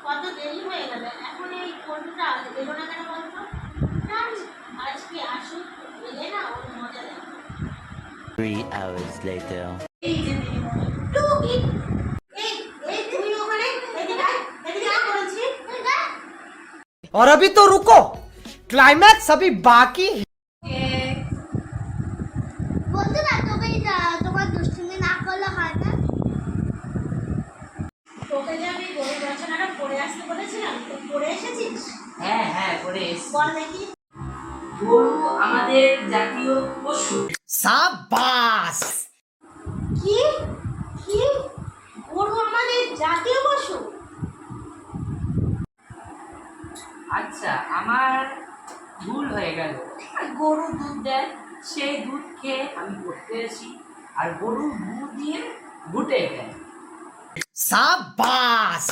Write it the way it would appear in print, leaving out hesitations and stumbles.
কত দেরি হয়ে গেল, এখন এই ফোনটা এলো না কেন বলতো? আজকে আসুক, এলে না ওর মজা দেয়। 3 hours later. এই যে টুকি, এই এই তুই ওখানে এদিকে আয় বলছি। और अभी तो रुको, क्लाइमैक्स अभी बाकी है। বলতে না তোকে তোমার দুষ্টুমি না করলে হয় না। তোকে যে আমি গরু রচনাটা পড়ে আসতে বলেছিলাম, তো পড়ে এসেছিস? হ্যাঁ হ্যাঁ করে এসছি। বল দেখি। গরু আমাদের জাতীয় পশু। शाबाश। কি কি গরু আমাদের জাতীয় পশু? আচ্ছা আমার ভুল হয়ে গেল। গরু দুধ দেয়, সেই দুধ খেয়ে আমি পড়তে আসি, আর গরু গু দিয়ে ঘুটে দেয়। शाबाश।